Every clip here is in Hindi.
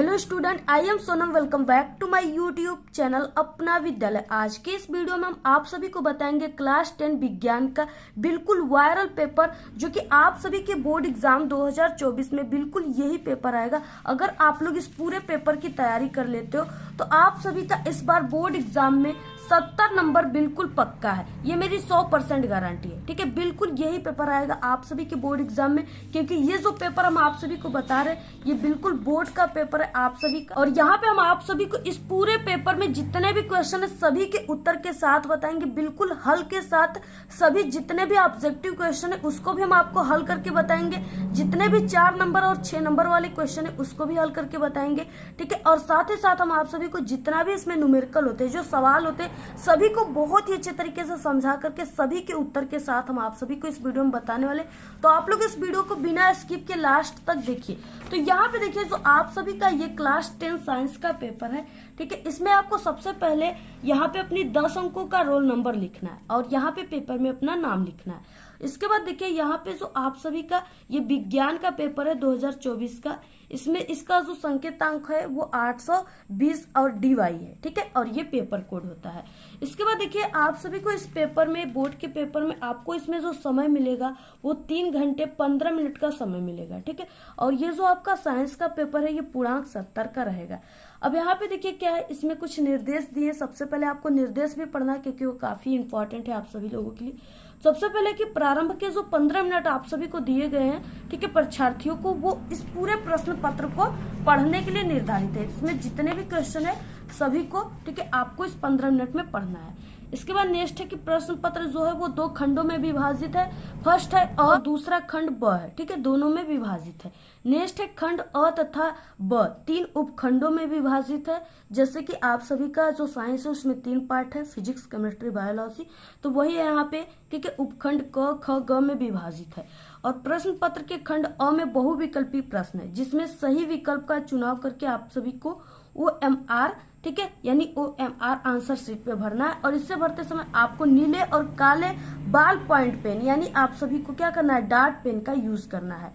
Hello student, I am Sonam. Welcome back to my YouTube channel Apna Vidyalaya. आज के इस वीडियो में हम आप सभी को बताएंगे क्लास 10 विज्ञान का बिल्कुल वायरल पेपर, जो कि आप सभी के बोर्ड एग्जाम 2024 में बिल्कुल यही पेपर आएगा। अगर आप लोग इस पूरे पेपर की तैयारी कर लेते हो तो आप सभी का इस बार बोर्ड एग्जाम में 70 नंबर बिल्कुल पक्का है। ये मेरी 100% गारंटी है। ठीक है, बिल्कुल यही पेपर आएगा आप सभी के बोर्ड एग्जाम में, क्योंकि ये जो पेपर हम आप सभी को बता रहे हैं ये बिल्कुल बोर्ड का पेपर है आप सभी का। और यहाँ पे हम आप सभी को इस पूरे पेपर में जितने भी क्वेश्चन है सभी के उत्तर के साथ बताएंगे, बिल्कुल हल के साथ। सभी जितने भी ऑब्जेक्टिव क्वेश्चन है उसको भी हम आपको हल करके बताएंगे। जितने भी 4 नंबर और 6 नंबर वाले क्वेश्चन है उसको भी हल करके बताएंगे। ठीक है, और साथ ही साथ हम आप सभी को जितना भी इसमें न्यूमेरिकल होते हैं, जो सवाल होते हैं, सभी को बहुत ही अच्छे तरीके से समझा करके सभी के उत्तर के साथ हम आप सभी को इस वीडियो में बताने वाले। तो आप लोग इस वीडियो को बिना स्किप के लास्ट तक देखिए। तो यहाँ पे देखिए, जो आप सभी का ये क्लास 10 साइंस का पेपर है, ठीक है, इसमें आपको सबसे पहले यहाँ पे अपनी 10 अंकों का रोल नंबर लिखना है और यहाँ पे पेपर में अपना नाम लिखना है। इसके बाद देखिए यहाँ पे जो आप सभी का ये विज्ञान का पेपर है 2024 का, इसमें इसका जो संकेतांक है वो 820 और DY है। ठीक है, और ये पेपर कोड होता है। इसके बाद देखिए आप सभी को इस पेपर में, बोर्ड के पेपर में आपको इसमें जो समय मिलेगा वो 3 घंटे 15 मिनट का समय मिलेगा। ठीक है, और ये जो आपका साइंस का पेपर है ये पूर्णांक 70 का रहेगा। अब यहाँ पे देखिए क्या है, इसमें कुछ निर्देश दिए। सबसे पहले आपको निर्देश भी पढ़ना है क्योंकि वो काफी इंपॉर्टेंट है आप सभी लोगों के लिए। सबसे पहले कि प्रारंभ के जो 15 मिनट आप सभी को दिए गए हैं, ठीक है, परीक्षार्थियों को वो इस पूरे प्रश्न पत्र को पढ़ने के लिए निर्धारित है। इसमें जितने भी क्वेश्चन है सभी को, ठीक है, आपको इस 15 मिनट में पढ़ना है। इसके बाद नेक्स्ट है कि प्रश्न पत्र जो है वो 2 खंडों में विभाजित है। फर्स्ट है और दूसरा खंड ब है। ठीक है, दोनों में विभाजित है। नेक्स्ट है खंड अ तथा ब 3 उपखंडों में विभाजित है। जैसे कि आप सभी का जो साइंस है उसमें 3 पार्ट है, फिजिक्स, केमिस्ट्री, बायोलॉजी, तो वही है यहाँ पे। ठीक है, उपखंड क, ख, ग में विभाजित है। और प्रश्न पत्र के खंड अ में बहुविकल्पी प्रश्न है, जिसमें सही विकल्प का चुनाव करके आप सभी को OMR, ठीक है, यानी OMR आंसर शीट पे भरना है। और इससे भरते समय आपको नीले और काले बाल पॉइंट पेन, यानी आप सभी को क्या करना है, डार्ट पेन का यूज करना है।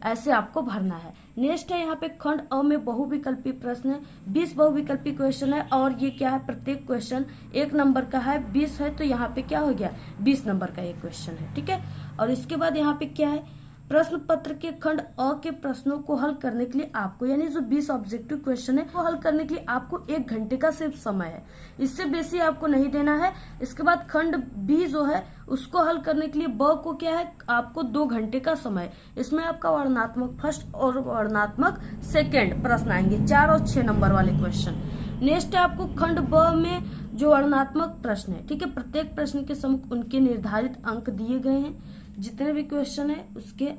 ऐसे आपको भरना है। नेक्स्ट है यहाँ पे खंड अ में बहुविकल्पी प्रश्न है। 20 बहुविकल्पी क्वेश्चन है और ये क्या है, प्रत्येक क्वेश्चन 1 नंबर का है। 20 है तो यहाँ पे क्या हो गया, 20 नंबर का एक क्वेश्चन है। ठीक है, और इसके बाद यहाँ पे क्या है, प्रश्न पत्र के खंड अ के प्रश्नों को हल करने के लिए आपको, यानी जो 20 ऑब्जेक्टिव क्वेश्चन है वो हल करने के लिए आपको 1 घंटे का सिर्फ समय है, इससे बेसी आपको नहीं देना है। इसके बाद खंड बी जो है उसको हल करने के लिए ब को क्या है, आपको 2 घंटे का समय। इसमें आपका वर्णनात्मक फर्स्ट और वर्णनात्मक सेकेंड प्रश्न आएंगे, 4 और 6 नंबर वाले क्वेश्चन। नेक्स्ट है आपको खंड ब में जो वर्णनात्मक प्रश्न है, ठीक है, प्रत्येक प्रश्न के सम्मुख उनके निर्धारित अंक दिए गए हैं। जितने भी क्वेश्चन है उसके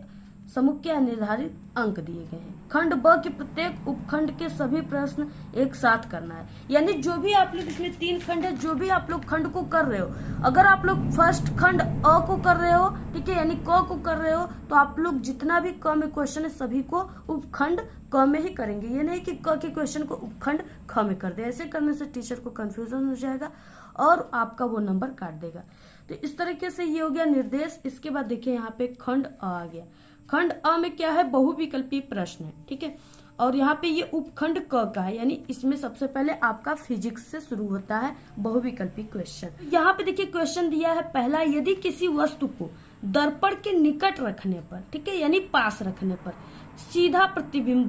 सम्मुख क्या निर्धारित अंक दिए गए हैं। खंड ब के प्रत्येक उपखंड के सभी प्रश्न एक साथ करना है, यानी जो भी आप लोग, इसमें 3 खंड है, जो भी आप लोग खंड को कर रहे हो, अगर आप लोग फर्स्ट खंड अ को कर रहे हो, ठीक है, यानी क को कर रहे हो, तो आप लोग जितना भी क में क्वेश्चन है सभी को उपखंड क में ही करेंगे। ये नहीं कि क के क्वेश्चन को उपखंड ख में कर दे। ऐसे करने से टीचर को कंफ्यूजन हो जाएगा और आपका वो नंबर काट देगा। तो इस तरीके से ये हो गया निर्देश। इसके बाद देखिए यहाँ पे खंड अ आ गया। खंड अ में क्या है, बहुविकल्पी प्रश्न है। ठीक है, और यहाँ पे ये उपखंड क का है, यानी इसमें सबसे पहले आपका फिजिक्स से शुरू होता है बहुविकल्पी क्वेश्चन। यहाँ पे देखिए क्वेश्चन दिया है पहला, यदि किसी वस्तु को दर्पण के निकट रखने पर, ठीक है, यानी पास रखने पर सीधा प्रतिबिंब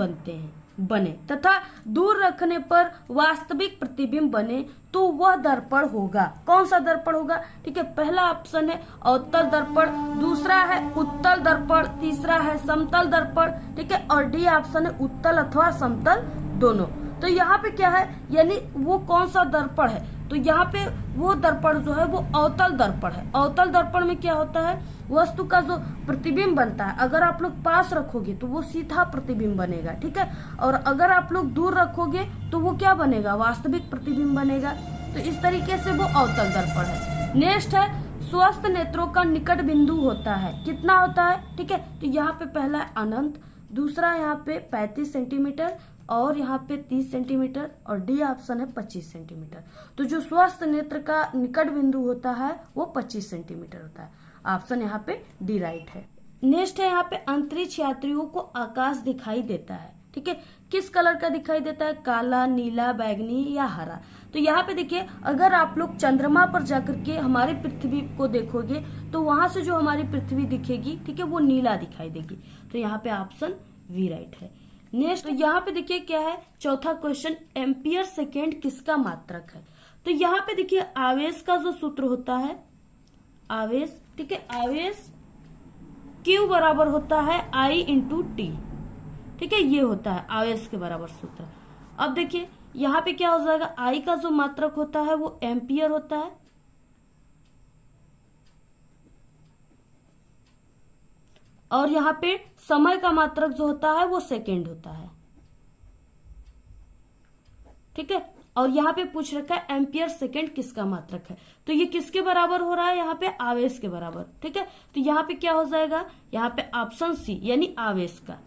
बने तथा दूर रखने पर वास्तविक प्रतिबिंब बने तो वह दर्पण होगा। कौन सा दर्पण होगा, ठीक है, पहला ऑप्शन है अवतल दर्पण, दूसरा है उत्तल दर्पण, तीसरा है समतल दर्पण, ठीक है, और डी ऑप्शन है उत्तल अथवा समतल दोनों। तो यहाँ पे क्या है, यानी वो कौन सा दर्पण है, तो यहाँ पे वो दर्पण जो है वो अवतल दर्पण है। अवतल दर्पण में क्या होता है, वस्तु का जो प्रतिबिंब बनता है, अगर आप लोग पास रखोगे तो वो सीधा प्रतिबिंब बनेगा। ठीक है, और अगर आप लोग दूर रखोगे तो वो क्या बनेगा, वास्तविक प्रतिबिंब बनेगा। तो इस तरीके से वो अवतल दर्पण है। नेक्स्ट है स्वस्थ नेत्रों का निकट बिंदु होता है, कितना होता है, ठीक है, तो यहाँ पे पहला है अनंत, दूसरा यहाँ पे 35 सेंटीमीटर और यहाँ पे 30 सेंटीमीटर और डी ऑप्शन है 25 सेंटीमीटर। तो जो स्वस्थ नेत्र का निकट बिंदु होता है वो 25 सेंटीमीटर होता है। ऑप्शन यहाँ पे डी राइट है। नेक्स्ट है यहाँ पे अंतरिक्ष यात्रियों को आकाश दिखाई देता है, ठीक है, किस कलर का दिखाई देता है, काला, नीला, बैगनी या हरा। तो यहाँ पे देखिए, अगर आप लोग चंद्रमा पर जाकर के हमारी पृथ्वी को देखोगे तो वहां से जो हमारी पृथ्वी दिखेगी, ठीक है, वो नीला दिखाई देगी। तो यहाँ पे ऑप्शन बी राइट है। नेक्स्ट, तो यहाँ पे देखिए क्या है, चौथा क्वेश्चन, एम्पियर सेकेंड किसका मात्रक है। तो यहाँ पे देखिए आवेश का जो सूत्र होता है, आवेश, ठीक है, आवेश Q बराबर होता है I इंटू टी, ठीक है, ये होता है आवेश के बराबर सूत्र। अब देखिए यहाँ पे क्या हो जाएगा, I का जो मात्रक होता है वो एम्पियर होता है, और यहाँ पे समय का मात्रक जो होता है वो सेकेंड होता है, ठीक है। और यहाँ पे पूछ रखा है एम्पियर सेकेंड किसका मात्रक है, तो ये किसके बराबर हो रहा है, यहाँ पे आवेश के बराबर, ठीक है। तो यहाँ पे क्या हो जाएगा, यहाँ पे ऑप्शन सी यानी आवेश का।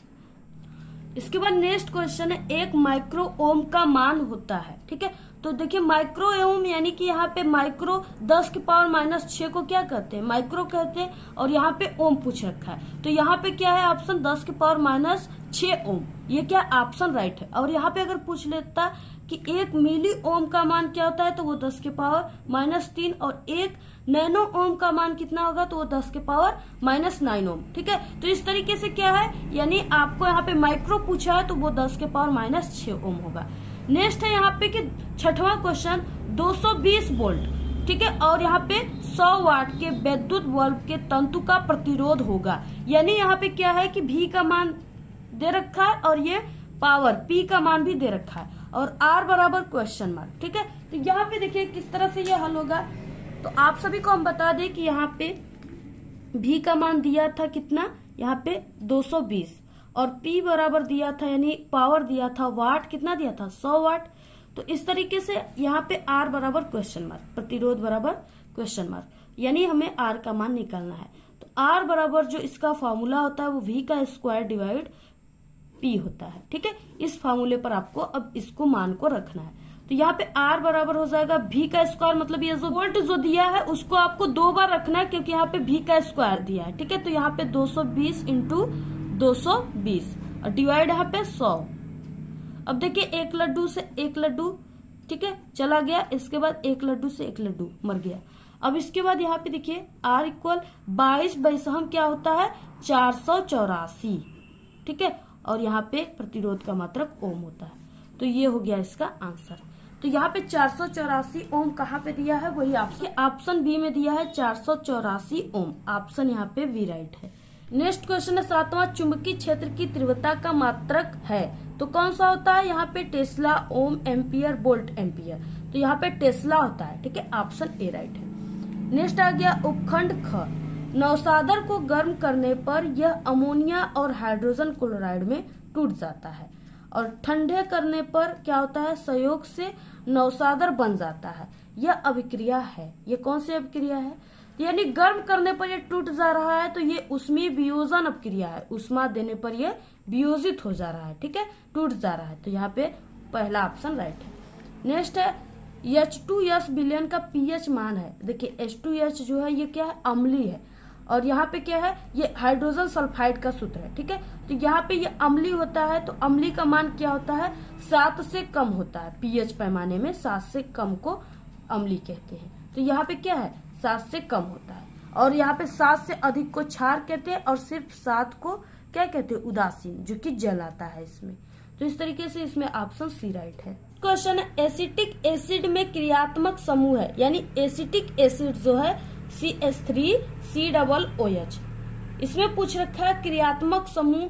इसके बाद नेक्स्ट क्वेश्चन है, एक माइक्रो ओम का मान होता है, ठीक है। तो देखिए माइक्रो ओम यानी कि यहाँ पे माइक्रो 10 की पावर -6 को क्या कहते हैं, माइक्रो कहते हैं, और यहाँ पे ओम पूछ रखा है। तो यहाँ पे क्या है ऑप्शन 10 की पावर -6 ओम, ये क्या ऑप्शन राइट है। और यहाँ पे अगर पूछ लेता कि 1 मिली ओम का मान क्या होता है, तो वो 10 की पावर -3, और 1 नैनो ओम का मान कितना होगा, तो वो 10 के पावर -9 ओम, ठीक है। तो इस तरीके से क्या है, यानी आपको यहाँ पे माइक्रो पूछा है तो वो 10 के पावर -6 ओम होगा। नेक्स्ट है यहाँ पे कि छठवां क्वेश्चन, 220 वोल्ट, ठीक है, और यहाँ पे 100 वाट के विद्युत बल्ब के तंतु का प्रतिरोध होगा। यानी यहाँ पे क्या है कि V का मान दे रखा है और ये पावर P का मान भी दे रखा है, और R बराबर क्वेश्चन मार्क, ठीक है। तो यहाँ पे देखिए किस तरह से ये हल होगा। तो आप सभी को हम बता दें कि यहाँ पे V का मान दिया था कितना, यहाँ पे 220, और P बराबर दिया था यानी पावर दिया था, वाट कितना दिया था, 100 वाट। तो इस तरीके से यहाँ पे R बराबर क्वेश्चन मार्क, प्रतिरोध बराबर क्वेश्चन मार्क, यानी हमें R का मान निकालना है। तो R बराबर जो इसका फॉर्मूला होता है वो V का स्क्वायर डिवाइड P होता है, ठीक है। इस फॉर्मूले पर आपको अब इसको मान को रखना है। तो यहाँ पे R बराबर हो जाएगा V का स्क्वायर, मतलब ये जो वोल्ट जो दिया है उसको आपको 2 बार रखना है, क्योंकि यहाँ पे V का स्क्वायर दिया है, ठीक है। तो यहाँ पे 220 इंटू 220 और डिवाइड यहाँ पे 100। अब देखिए एक लड्डू से एक लड्डू, ठीक है, चला गया, इसके बाद एक लड्डू से एक लड्डू मर गया। अब इसके बाद यहाँ पे देखिए R इक्वल 22/हम क्या होता है, 484, ठीक है, और यहाँ पे प्रतिरोध का मात्रक ओम होता है। तो ये हो गया इसका आंसर। तो यहाँ पे 484 ओम कहाँ पे दिया है, वही ऑप्शन बी में दिया है, 484 ओम, ऑप्शन यहाँ पे बी राइट है। नेक्स्ट क्वेश्चन है, सातवां, चुंबकीय क्षेत्र की तीव्रता का मात्रक है, तो कौन सा होता है, यहाँ पे टेस्ला, ओम, एम्पियर, वोल्ट, एम्पियर। तो यहाँ पे टेस्ला होता है, ठीक है, ऑप्शन ए राइट है। नेक्स्ट आ गया उपखंड ख, नौसादर को गर्म करने पर यह अमोनिया और हाइड्रोजन क्लोराइड में टूट जाता है, और ठंडे करने पर क्या होता है, संयोग से नौसादर बन जाता है। यह अभिक्रिया है, ये कौन सी अभिक्रिया है, यानी गर्म करने पर ये टूट जा रहा है, तो ये उष्मीय वियोजन अभिक्रिया है, उष्मा देने पर ये वियोजित हो जा रहा है, ठीक है, टूट जा रहा है। तो यहाँ पे पहला ऑप्शन राइट है। नेक्स्ट है, H2S विलयन का pH मान है। देखिए H2S जो है ये क्या है, अम्लीय है, और यहाँ पे क्या है, ये हाइड्रोजन सल्फाइड का सूत्र है, ठीक है। तो यहाँ पे ये अम्लीय होता है, तो अम्लीय का मान क्या होता है, 7 से कम होता है, pH पैमाने में 7 से कम को अम्लीय कहते हैं। तो यहाँ पे क्या है, 7 से कम होता है, और यहाँ पे 7 से अधिक को क्षार कहते हैं, और सिर्फ 7 को क्या कहते हैं, उदासीन, जो कि जल आता है इसमें। तो इस तरीके से इसमें ऑप्शन सी राइट है। क्वेश्चन है, एसिटिक एसिड में क्रियात्मक समूह है, यानी एसिटिक एसिड जो है CH3COOH, इसमें पूछ रखा है क्रियात्मक समूह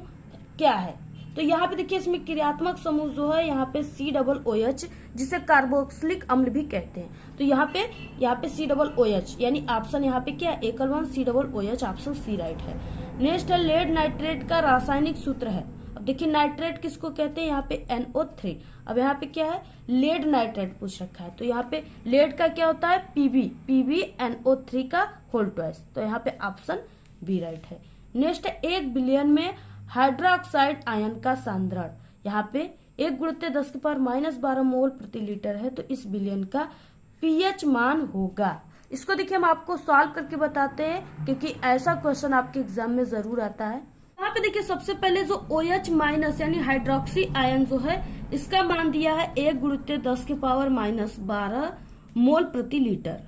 क्या है। तो यहाँ पे देखिए इसमें क्रियात्मक समूह जो है यहाँ पे COOH, जिसे कार्बोक्सिलिक अम्ल भी कहते हैं। तो यहाँ पे COOH, यानी ऑप्शन यहाँ पे क्या है, एकल one COOH, option C right है। नेक्स्ट है, लेड नाइट्रेट का रासायनिक सूत्र है। अब देखिए नाइट्रेट किसको कहते हैं, यहाँ पे NO3। अब यहाँ पे क्या है, लेड नाइट्रेट पूछ रखा है, तो यहाँ पे लेड का क्या होता है, PbNO3 का होल ट्वाइस। तो यहाँ पे ऑप्शन बी राइट है। नेक्स्ट है, 1 बिलियन में हाइड्रोक्साइड आयन का सांद्रण, यहाँ पे 1×10⁻⁻12 मोल प्रति लीटर है, तो इस बिलियन का pH मान होगा। इसको देखिए हम आपको सॉल्व करके बताते हैं, क्योंकि ऐसा क्वेश्चन आपके एग्जाम में जरूर आता है। यहाँ पे देखिए सबसे पहले जो OH माइनस यानी हाइड्रोक्सी आयन जो है इसका मान दिया है 1×10⁻⁻12 मोल प्रति लीटर।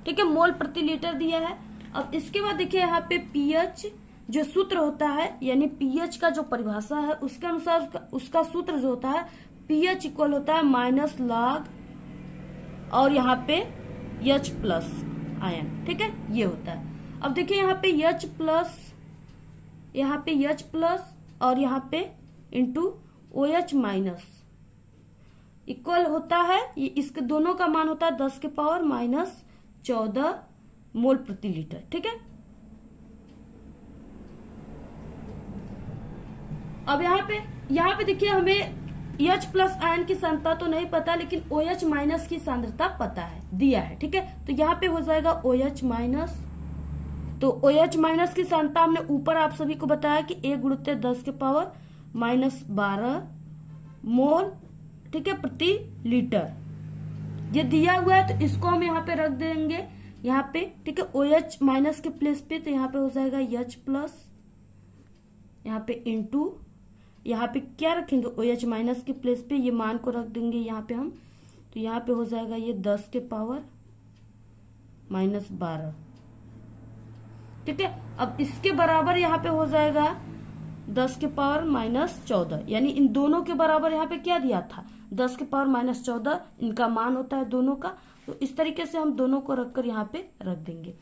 ठीक है, मोल प्रति लीटर दिया है। अब इसके बाद देखिए यहाँ पे पीएच जो सूत्र होता है यानी पीएच का जो परिभाषा है उसके अनुसार उसका सूत्र जो होता है पीएच इक्वल होता है माइनस लॉग और यहाँ पे H प्लस आयन। ठीक है, ये होता है। अब देखिए यहाँ पे H प्लस, यहाँ पे H प्लस और यहाँ पे इंटू OH माइनस इक्वल होता है, ये इसके दोनों का मान होता है 10⁻⁻14 मोल प्रति लीटर। ठीक है, अब यहाँ पे देखिए हमें H प्लस आयन की सांद्रता तो नहीं पता लेकिन OH माइनस की सांद्रता पता है, दिया है। ठीक है, तो यहाँ पे हो जाएगा OH माइनस, तो OH माइनस की सांद्रता हमने ऊपर आप सभी को बताया कि 1×10⁻⁻12 मोल, ठीक है, प्रति लीटर ये दिया हुआ है। तो इसको हम यहाँ पे रख देंगे यहाँ पे। ठीक है, OH माइनस के प्लेस पे, तो यहाँ पे हो जाएगा H प्लस, यहाँ पे इंटू, यहाँ पे क्या रखेंगे OH माइनस के प्लेस पे ये मान को रख देंगे यहाँ पे हम, तो यहाँ पे हो जाएगा ये 10⁻⁻12। ठीक है, अब इसके बराबर यहाँ पे हो जाएगा 10⁻⁻14, यानी इन दोनों के बराबर यहाँ पे क्या दिया था 10⁻⁻14 इनका मान होता है दोनों का। तो इस तरीके से हम दोनों को रखकर यहाँ पे रख देंगे।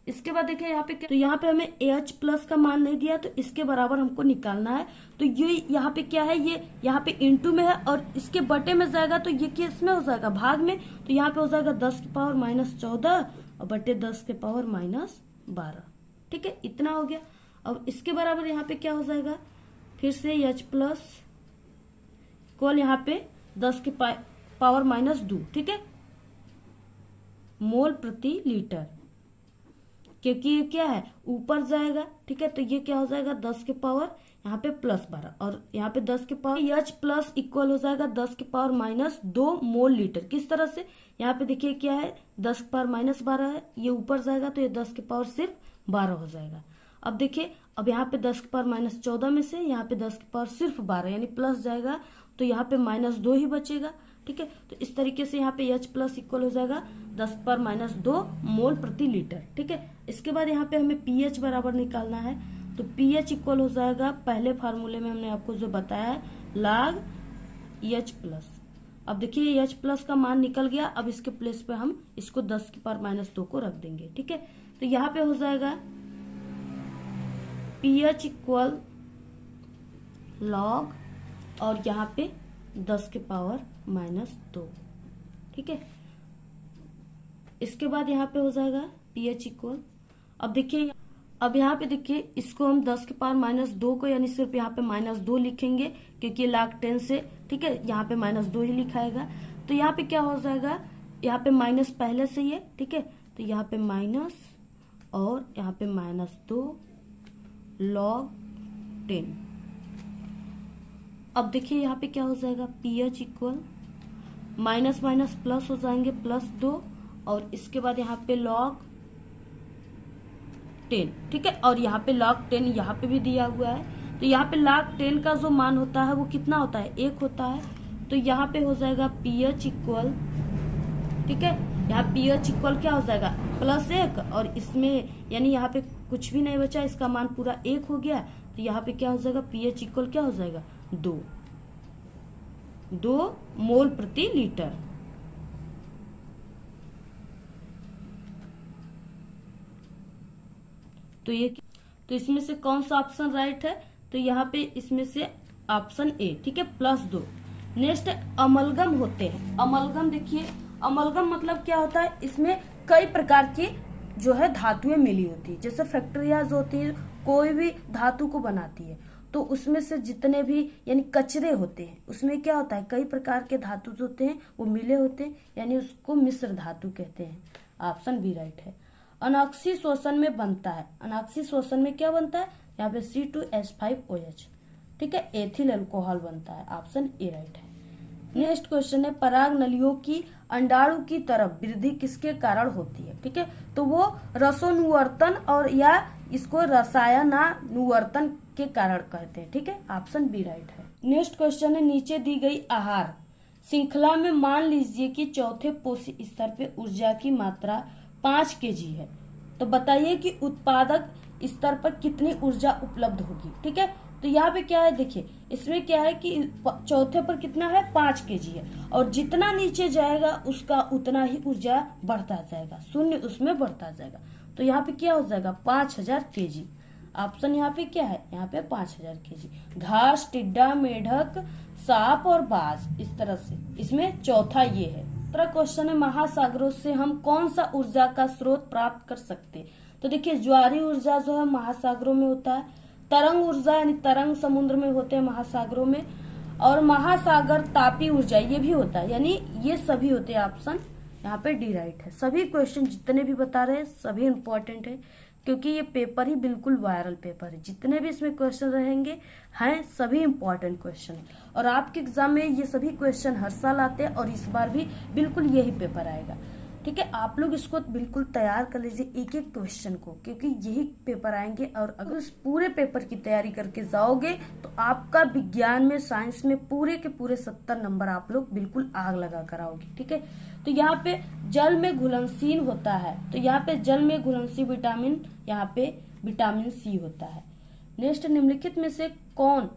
इसके बाद देखिए यहाँ पे तो यहाँ पे हमें AH प्लस का मान नहीं दिया तो इसके बराबर हमको निकालना है। तो ये यहाँ पे क्या है, ये यहाँ पे इंटू में है और इसके बटे में जाएगा तो ये किस में हो जाएगा, भाग में। तो यहाँ पे हो जाएगा 10⁻⁻14 और बटे 10⁻⁻12। ठीक है, इतना हो गया। अब इसके बराबर यहाँ पे क्या हो जाएगा, फिर से H प्लस इक्वल यहाँ पे 10⁻⁻2। ठीक है, मोल प्रति लीटर, क्योंकि ये क्या है ऊपर जाएगा। ठीक है, तो ये क्या हो जाएगा 10 के पावर यहाँ पे +12 और यहाँ पे 10 के पावर H प्लस इक्वल हो जाएगा 10⁻⁻2 मोल लीटर। किस तरह से, यहाँ पे देखिए क्या है 10⁻⁻12 है, ये ऊपर जाएगा तो ये 10 के पावर सिर्फ 12 हो जाएगा। अब देखिए, अब यहाँ पे 10⁻⁻14 में से यहाँ पे 10 के पावर सिर्फ 12 यानी प्लस जाएगा तो यहाँ पे -2 ही बचेगा। ठीक है, तो इस तरीके से यहाँ पे H प्लस इक्वल हो जाएगा 10⁻⁻2 मोल प्रति लीटर। ठीक है, इसके बाद यहाँ पे हमें pH बराबर निकालना है। तो pH इक्वल हो जाएगा, पहले फार्मूले में हमने आपको जो बताया है log H प्लस। अब देखिए H प्लस का मान निकल गया। अब इसके प्लेस पे हम इसको 10⁻⁻2 को रख देंगे। ठीक है, तो यहाँ पे हो जाएगा pH इक्वल log और यहाँ पे 10⁻⁻2। ठीक है, इसके बाद यहाँ पे हो जाएगा pH इक्वल, अब देखिए, अब यहाँ पे देखिए इसको हम 10⁻⁻2 को यानी सिर्फ यहाँ पे -2 लिखेंगे क्योंकि log 10 से, ठीक है, यहाँ पे -2 ही लिखाएगा। तो यहाँ पे क्या हो जाएगा, यहाँ पे माइनस पहले से ही है। ठीक है, तो यहाँ पे माइनस और यहाँ पे -2 log 10। अब देखिए यहाँ पे क्या हो जाएगा pH equal minus minus plus हो जाएंगे +2 और इसके बाद यहाँ पे log 10। ठीक है, और यहाँ पे log 10 यहाँ पे भी दिया हुआ है। तो यहाँ पे log 10 का जो मान होता है वो कितना होता है, 1 होता है। तो यहाँ पे हो जाएगा pH इक्वल, ठीक है, यहाँ pH इक्वल क्या हो जाएगा +1 और इसमें यानी यहाँ पे कुछ भी नहीं बचा, इसका मान पूरा 1 हो गया। तो यहाँ पे क्या हो जाएगा pH इक्वल क्या हो जाएगा 2 मोल प्रति लीटर। तो इसमें से कौन सा ऑप्शन राइट है, तो यहाँ पे इसमें से ऑप्शन ए। ठीक है, +2। नेक्स्ट अमलगम होते हैं। अमलगम देखिए, अमलगम मतलब क्या होता है, इसमें कई प्रकार की जो है धातुएं मिली होती है। जैसे फैक्ट्रिया जो होती है कोई भी धातु को बनाती है तो उसमें से जितने भी यानी कचरे होते हैं उसमें क्या होता है कई प्रकार के धातु जो होते हैं वो मिले होते हैं, यानी उसको मिश्र धातु कहते हैं। ऑप्शन बी राइट है। अनॉक्सी शोषण में बनता है, अनॉक्सी शोषण में क्या बनता है, यहाँ पे C2H5OH। ठीक है, एथिल अल्कोहल बनता है। ऑप्शन ए राइट है। नेक्स्ट क्वेश्चन है, पराग नलियों की अंडाणु की तरफ वृद्धि किसके कारण होती है? ठीक है, तो वो रसोनुवर्तन और या इसको रसायनानुवर्तन के कारण कहते हैं। ठीक है, ऑप्शन बी राइट है। नेक्स्ट क्वेश्चन है, नीचे दी गई आहार श्रृंखला में मान लीजिए कि चौथे पोषी स्तर पे ऊर्जा की मात्रा 5 kg है, तो बताइए कि उत्पादक स्तर पर कितनी ऊर्जा उपलब्ध होगी। ठीक है, तो यहाँ पे क्या है, देखिए इसमें क्या है कि चौथे पर कितना है, 5 kg है, और जितना नीचे जाएगा उसका उतना ही ऊर्जा बढ़ता जाएगा, शून्य उसमें बढ़ता जाएगा। तो यहाँ पे क्या हो जाएगा, 5000 kg। ऑप्शन यहाँ पे क्या है, यहाँ पे 5000 kg। घास, टिड्डा, मेढक, सांप और बाज, इस तरह से इसमें चौथा ये है। दूसरा क्वेश्चन है, महासागरों से हम कौन सा ऊर्जा का स्रोत प्राप्त कर सकते हैं? तो देखिए ज्वारी ऊर्जा जो है महासागरों में होता है, तरंग ऊर्जा यानी तरंग समुद्र में होते हैं महासागरों में, और महासागर तापी ऊर्जा ये भी होता है, यानी ये सभी होते हैं। ऑप्शन यहाँ पे डी राइट है। सभी क्वेश्चन जितने भी बता रहे हैं सभी इंपॉर्टेंट है, क्योंकि ये पेपर ही बिल्कुल वायरल पेपर है। जितने भी इसमें क्वेश्चन रहेंगे हैं सभी इंपॉर्टेंट क्वेश्चन है, और आपके एग्जाम में ये सभी क्वेश्चन हर साल आते हैं और इस बार भी बिल्कुल यही पेपर आएगा। ठीक है, आप लोग इसको बिल्कुल तैयार कर लीजिए एक एक क्वेश्चन को, क्योंकि यही पेपर आएंगे, और अगर इस पूरे पेपर की तैयारी करके जाओगे तो आपका विज्ञान में, साइंस में पूरे के पूरे 70 नंबर आप लोग बिल्कुल आग लगा कर आओगे। ठीक है, तो यहाँ पे जल में घुलनशील होता है, तो यहाँ पे जल में घुलनशील विटामिन, यहाँ पे विटामिन सी होता है। नेक्स्ट, निम्नलिखित में से कौन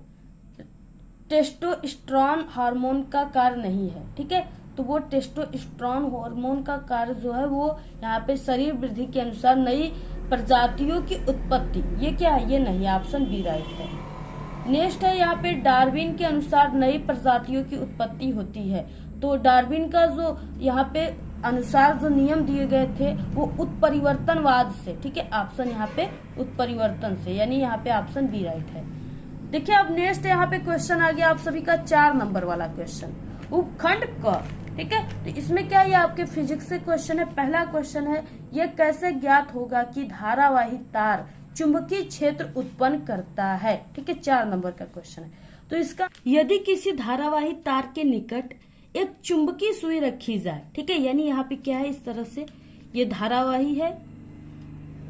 टेस्टोस्टेरोन हार्मोन का कार्य नहीं है? ठीक है, तो वो टेस्टोस्टेरोन हार्मोन का कार्य जो है वो यहाँ पे शरीर वृद्धि के अनुसार नई प्रजातियों की उत्पत्ति, ये क्या है, ये नहीं, ऑप्शन बी राइट है। नेक्स्ट है, यहाँ पे डार्विन के अनुसार नई प्रजातियों की उत्पत्ति होती है, तो डार्विन का जो यहाँ पे अनुसार जो नियम दिए गए थे वो उत्परिवर्तनवाद से। ठीक है, ऑप्शन यहाँ पे उत्परिवर्तन से, यानी यहाँ पे ऑप्शन बी राइट है। देखिए अब नेक्स्ट यहाँ पे क्वेश्चन आ गया आप सभी का 4 नंबर वाला क्वेश्चन, उपखंड क। ठीक है, तो इसमें क्या, ये आपके फिजिक्स से क्वेश्चन है। पहला क्वेश्चन है, यह कैसे ज्ञात होगा कि धारावाही तार चुंबकीय क्षेत्र उत्पन्न करता है? ठीक है, 4 नंबर का क्वेश्चन है। तो इसका, यदि किसी धारावाही तार के निकट एक चुंबकीय सुई रखी जाए, ठीक है, यानी यहाँ पे क्या है, इस तरह से ये धारावाही है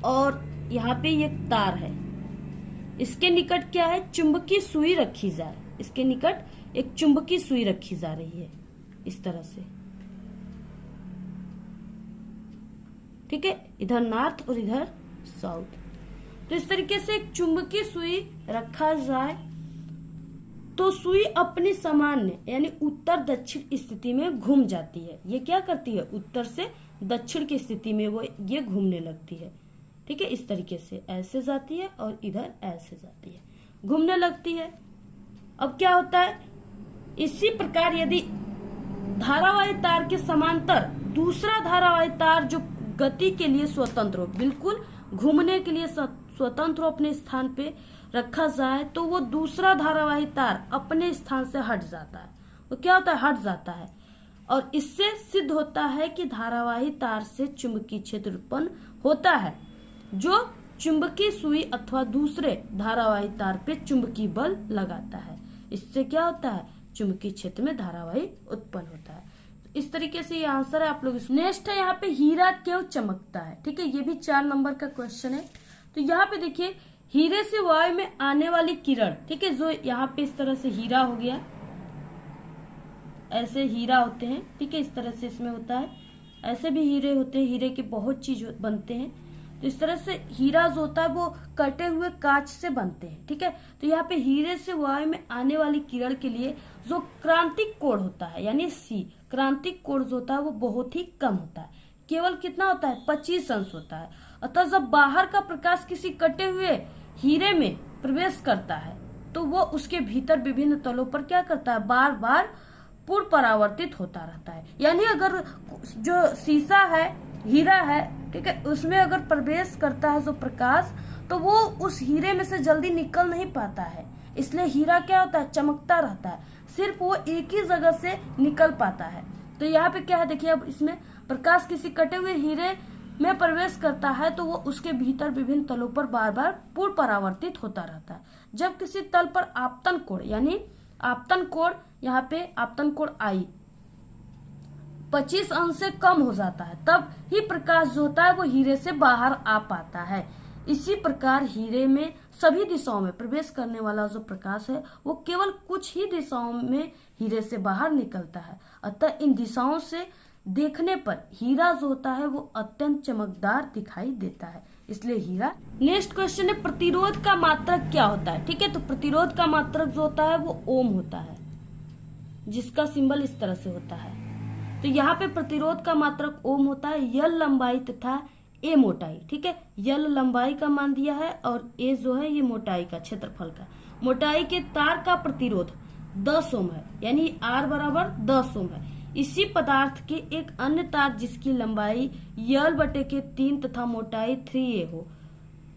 और यहाँ पे ये तार है, इसके निकट क्या है, चुंबकीय सुई रखी जाए, इसके निकट एक चुंबकीय सुई रखी जा रही है इस तरह से। ठीक है, इधर नॉर्थ और इधर साउथ, तो इस तरीके से एक चुंबकीय सुई रखा जाए तो सुई अपनी सामान्य यानी उत्तर दक्षिण स्थिति में घूम जाती है। ये क्या करती है, उत्तर से दक्षिण की स्थिति में वो ये घूमने लगती है। ठीक है, इस तरीके से ऐसे जाती है और इधर ऐसे जाती है, घूमने लगती है। अब क्या होता है, इसी प्रकार यदि धारावाही तार के समांतर दूसरा धारावाही तार जो गति के लिए स्वतंत्र हो, बिल्कुल घूमने के लिए स्वतंत्र हो, अपने स्थान पे रखा जाए, तो वो दूसरा धारावाही तार अपने स्थान से हट जाता है। वो क्या होता है, हट जाता है, और इससे सिद्ध होता है कि धारावाही तार से चुंबकीय क्षेत्र उत्पन्न होता है जो चुंबकीय सुई अथवा दूसरे धारावाही तार पे चुंबकीय बल लगाता है। इससे क्या होता है, चुंबकीय क्षेत्र में धारावाही उत्पन्न होता है। इस तरीके से ये आंसर है आप लोग। नेक्स्ट है, यहाँ पे हीरा क्यों चमकता है? ठीक है, ये भी 4 नंबर का क्वेश्चन है। तो यहाँ पे देखिए, हीरे से वायु में आने वाली किरण, ठीक है, जो यहाँ पे इस तरह से हीरा हो गया, ऐसे हीरा होते हैं। ठीक है, इस तरह से इसमें होता है, ऐसे भी हीरे होते हैं, हीरे के बहुत चीज बनते हैं। तो इस तरह से हीरा जो होता है वो कटे हुए कांच से बनते हैं। ठीक है, तो यहाँ पे हीरे से वायु में आने वाली किरण के लिए जो क्रांतिक कोण होता है, यानी सी, क्रांतिक कोण जो होता है वो बहुत ही कम होता है, केवल कितना होता है, 25 अंश होता है। अतः जब बाहर का प्रकाश किसी कटे हुए हीरे में प्रवेश करता है तो वो उसके भीतर विभिन्न तलों पर क्या करता है, बार बार पूर्ण परावर्तित होता रहता है। यानी अगर जो शीशा है, हीरा है, ठीक है, उसमें अगर प्रवेश करता है जो प्रकाश, तो वो उस हीरे में से जल्दी निकल नहीं पाता है, इसलिए हीरा क्या होता है, चमकता रहता है, सिर्फ वो एक ही जगह से निकल पाता है। तो यहाँ पे क्या है, देखिए अब इसमें प्रकाश किसी कटे हुए हीरे में प्रवेश करता है तो वो उसके भीतर विभिन्न तलों पर बार बार पूर्ण परावर्तित होता रहता है। जब किसी तल पर आपतन कोण यानी आपतन कोण, यहाँ पे आपतन कोण आई 25 अंश से कम हो जाता है, तब ही प्रकाश जो होता है वो हीरे से बाहर आ पाता है। इसी प्रकार हीरे में सभी दिशाओं में प्रवेश करने वाला जो प्रकाश है वो केवल कुछ ही दिशाओं में हीरे से बाहर निकलता है। अतः इन दिशाओं से देखने पर हीरा जो होता है वो अत्यंत चमकदार दिखाई देता है, इसलिए हीरा। नेक्स्ट क्वेश्चन है प्रतिरोध का मात्रक क्या होता है। ठीक है, तो प्रतिरोध का मात्रक जो होता है वो ओम होता है, जिसका सिंबल इस तरह से होता है। तो यहाँ पे प्रतिरोध का मात्रक ओम होता है। यल लंबाई तथा ए मोटाई। ठीक है, यल लंबाई का मान दिया है और ए जो है ये मोटाई का, क्षेत्रफल का। मोटाई के तार का प्रतिरोध 10 ओम है, यानी R बराबर 10 ओम है। इसी पदार्थ के एक अन्य तार जिसकी लंबाई यल बटे के 3 तथा मोटाई 3a हो,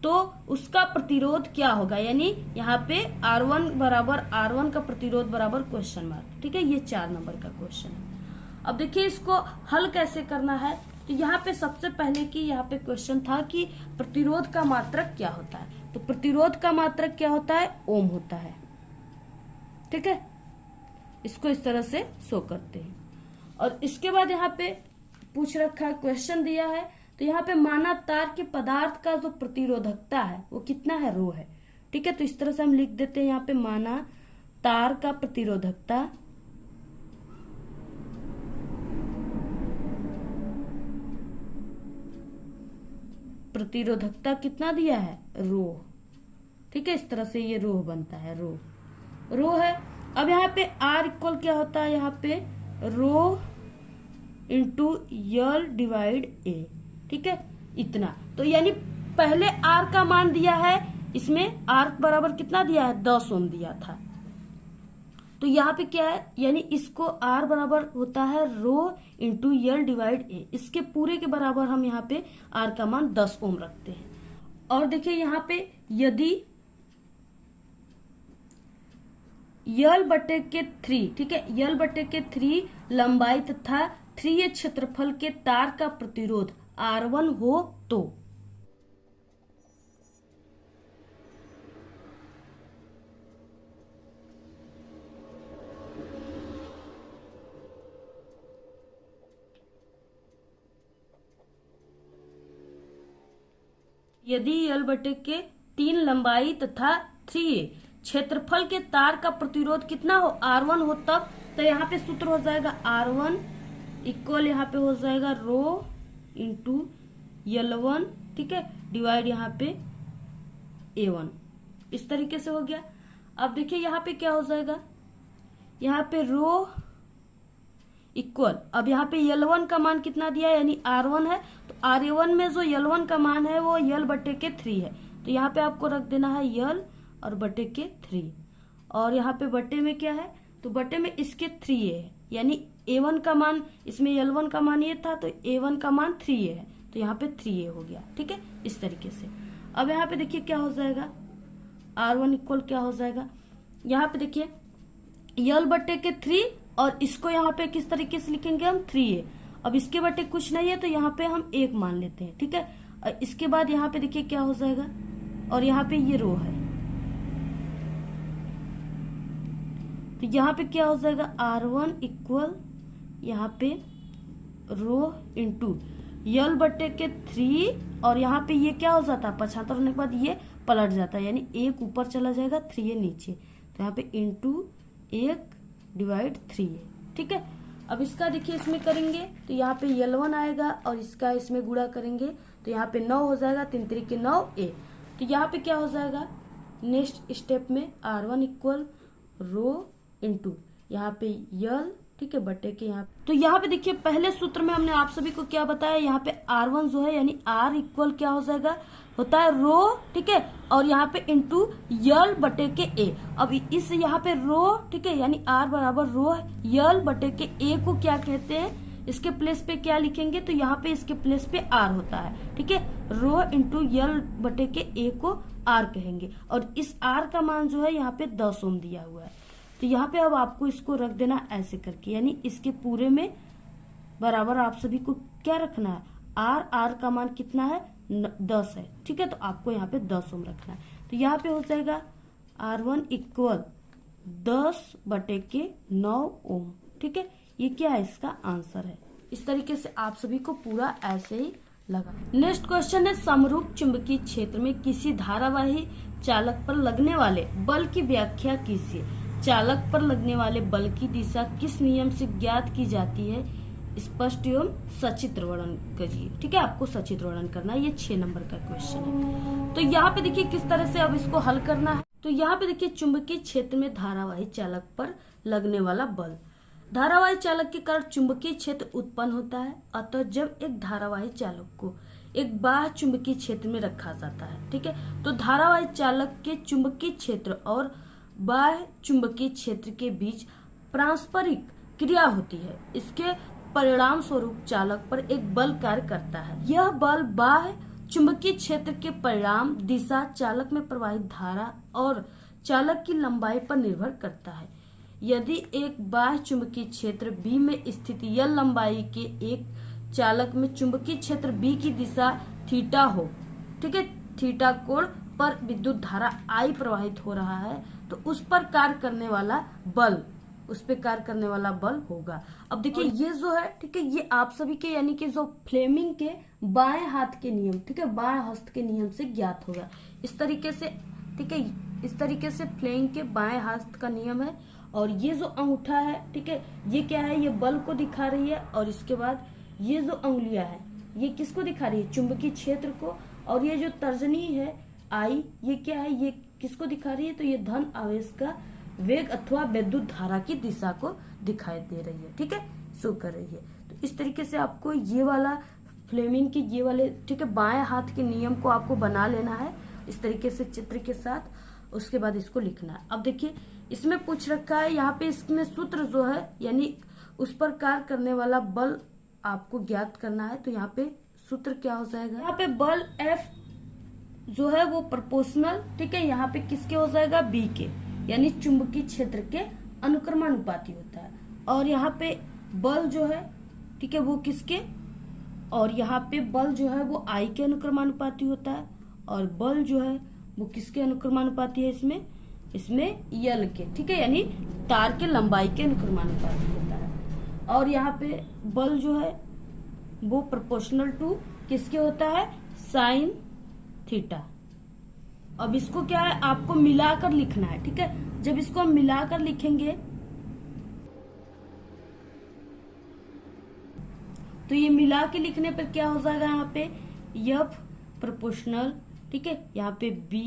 तो उसका प्रतिरोध क्या होगा, यानी यहाँ पे R1 बराबर R1 का प्रतिरोध बराबर क्वेश्चन मार्क। ठीक है, ये 4 नंबर का क्वेश्चन है। अब देखिए इसको हल कैसे करना है। तो यहाँ पे सबसे पहले की यहाँ पे क्वेश्चन था कि प्रतिरोध का मात्रक क्या होता है। तो प्रतिरोध का मात्रक क्या होता है, ओम होता है। ठीक है, इसको इस तरह से शो करते हैं। और इसके बाद यहाँ पे पूछ रखा है, क्वेश्चन दिया है, तो यहाँ पे माना तार के पदार्थ का जो प्रतिरोधकता है वो कितना है, रो है। ठीक है, तो इस तरह से हम लिख देते हैं यहाँ पे माना तार का प्रतिरोधकता कितना दिया है, रो। ठीक है, इस तरह से ये रो बनता है, रो है। अब यहाँ पे R इक्वल क्या होता है, यहाँ पे रो इंटू यल डिवाइड ए। ठीक है, इतना। तो यानी पहले R का मान दिया है, इसमें R बराबर कितना दिया है, 10 ओम दिया था। तो यहाँ पे क्या है, यानी इसको R बराबर होता है रो इंटू यल डिवाइड ए। इसके पूरे के बराबर हम यहाँ पे R का मान 10 ओम रखते हैं। और देखिए यहाँ पे यदि यल बटे के 3, ठीक है, यल बटे के 3 लंबाई तथा 3a क्षेत्रफल के तार का प्रतिरोध R1 हो तो यदि यल बटे के 3 लंबाई तथा 3a क्षेत्रफल के तार का प्रतिरोध कितना हो, R1 हो, तब तो यहाँ पे सूत्र हो जाएगा R1 इक्वल यहाँ पे हो जाएगा रो इंटू L1, ठीक है, डिवाइड यहाँ पे A1। इस तरीके से हो गया। अब देखिए यहाँ पे क्या हो जाएगा, यहाँ पे रो इक्वल, अब यहाँ पे L1 का मान कितना दिया है, यानी R1 है, तो R1 में जो L1 का मान है वो यल बटे के 3 है। तो यहाँ पे आपको रख देना है यल और बटे के 3। और यहाँ पे बटे में क्या है, तो बटे में इसके 3a है, यानी A1 का मान, इसमें L1 का मान ये था तो A1 का मान 3a है, तो यहाँ पे 3a हो गया। ठीक है, इस तरीके से। अब यहाँ पे देखिए क्या हो जाएगा, R1 इक्वल क्या हो जाएगा, यहाँ पे देखिए यल बटे के 3 और इसको यहाँ पे किस तरीके से लिखेंगे हम, 3a। अब इसके बटे कुछ नहीं है तो यहाँ पे हम 1 मान लेते हैं। ठीक है, और इसके बाद यहाँ पे देखिए क्या हो जाएगा, और यहाँ पे ये रो है, तो यहाँ पे क्या हो जाएगा, R1 इक्वल यहाँ पे रो इंटू यल बटे के 3 और यहाँ पे ये क्या हो जाता है, 75 होने के बाद ये पलट जाता है, यानी 1 ऊपर चला जाएगा, 3a नीचे, तो यहाँ पे इंटू 1 डिवाइड 3a। ठीक है, अब इसका देखिए इसमें करेंगे तो यहाँ पे L1 आएगा और इसका इसमें गुणा करेंगे तो यहाँ पे 9 हो जाएगा, 3 3 के 9a। तो यहाँ पे क्या हो जाएगा, नेक्स्ट स्टेप में R1 इक्वल रो इंटू यहाँ पे यल, ठीक है, बटे के यहाँ। तो यहाँ पे देखिए पहले सूत्र में हमने आप सभी को क्या बताया, यहाँ पे R1 जो है यानी R इक्वल क्या हो जाएगा, होता है रो, ठीक है, और यहाँ पे इंटू यल बटे के a। अब इस यहाँ पे रो, ठीक है, यानी R बराबर रो यल बटे के a को क्या कहते हैं, इसके प्लेस पे क्या लिखेंगे, तो यहाँ पे इसके प्लेस पे R होता है। ठीक है, रो इंटू यल बटे के a को R कहेंगे, और इस R का मान जो है यहाँ पे 10 ओम दिया हुआ है। तो यहाँ पे अब आपको इसको रख देना ऐसे करके, यानी इसके पूरे में बराबर आप सभी को क्या रखना है, R का मान कितना है, 10 है। ठीक है, तो आपको यहाँ पे 10 ओम रखना है। तो यहाँ पे हो जाएगा R1 इक्वल 10/9 ओम। ठीक है, ये क्या है, इसका आंसर है। इस तरीके से आप सभी को पूरा ऐसे ही लगा। नेक्स्ट क्वेश्चन है, समरूप चुंबकीय क्षेत्र में किसी धारावाही चालक पर लगने वाले बल की व्याख्या कीजिए। चालक पर लगने वाले बल की दिशा किस नियम से ज्ञात की जाती है, स्पष्ट एवं सचित्र वर्णन करिए। ठीक है, आपको सचित्र वर्णन करना है। ये 6 नंबर का क्वेश्चन है। तो यहाँ पे देखिए किस तरह से अब इसको हल करना है। तो यहाँ पे देखिए चुंबकीय क्षेत्र में धारावाही चालक पर लगने वाला बल, धारावाही चालक के कारण चुंबकीय क्षेत्र उत्पन्न होता है। अतः जब एक धारावाही चालक को एक बाह्य चुंबकीय क्षेत्र में रखा जाता है, ठीक है, तो धारावाही चालक के चुंबकीय क्षेत्र और बाह्य चुंबकीय क्षेत्र के बीच पारस्परिक क्रिया होती है। इसके परिणाम स्वरूप चालक पर एक बल कार्य करता है। यह बल बाह्य चुंबकीय क्षेत्र के परिणाम दिशा, चालक में प्रवाहित धारा और चालक की लंबाई पर निर्भर करता है। यदि एक बाह्य चुंबकीय क्षेत्र B में स्थित L लंबाई के एक चालक में चुंबकीय क्षेत्र B की दिशा थीटा हो, ठीक है, थीटा कोण पर विद्युत धारा I प्रवाहित हो रहा है, तो उस पर कार्य करने वाला बल, उस पे कार्य करने वाला बल होगा। अब देखिए ये जो है, ठीक है, ये आप सभी के यानी कि जो फ्लेमिंग के बाएं हाथ के नियम, ठीक है, बाएं हस्त के नियम से ज्ञात होगा। इस तरीके से, ठीक है, इस तरीके से फ्लेमिंग के बाएं हस्त का नियम है। और ये जो अंगूठा है, ठीक है, ये क्या है, ये बल को दिखा रही है। और इसके बाद ये जो अंगुलियां है, ये किसको दिखा रही है, चुंबकीय क्षेत्र को। और ये जो तर्जनी है आई, ये क्या है, ये किसको दिखा रही है, तो ये धन आवेश का वेग अथवा विद्युत धारा की दिशा को दिखाई दे रही है। ठीक है, शो कर रही है। तो इस तरीके से आपको ये वाला फ्लेमिंग के ये वाले, ठीक है, बाएं हाथ के नियम को आपको बना लेना है इस तरीके से चित्र के साथ। उसके बाद इसको लिखना है। अब देखिए इसमें पूछ रखा है, यहाँ पे इसमें सूत्र जो है यानी उस पर कार्य करने वाला बल आपको ज्ञात करना है। तो यहाँ पे सूत्र क्या हो जाएगा, यहाँ पे बल F जो है वो प्रोपोर्शनल, ठीक है, यहाँ पे किसके हो जाएगा, B के, यानी चुंबकीय क्षेत्र के अनुक्रमानुपाती होता है। और यहाँ पे बल जो है, ठीक है, वो किसके, और यहाँ पे बल जो है वो I के अनुक्रमानुपाती होता है। और बल जो है वो किसके अनुक्रमानुपाती है, इसमें L के, ठीक है, यानी तार के लंबाई के अनुक्रमानुपाती होता है। और यहाँ पे बल जो है वो प्रोपोर्शनल टू किसके होता है, साइन थीटा। अब इसको क्या है, आपको मिलाकर लिखना है। ठीक है, जब इसको हम मिलाकर लिखेंगे तो ये मिला के लिखने पर क्या हो जाएगा, यहाँ पे F प्रोपोर्शनल, ठीक है, यहाँ पे B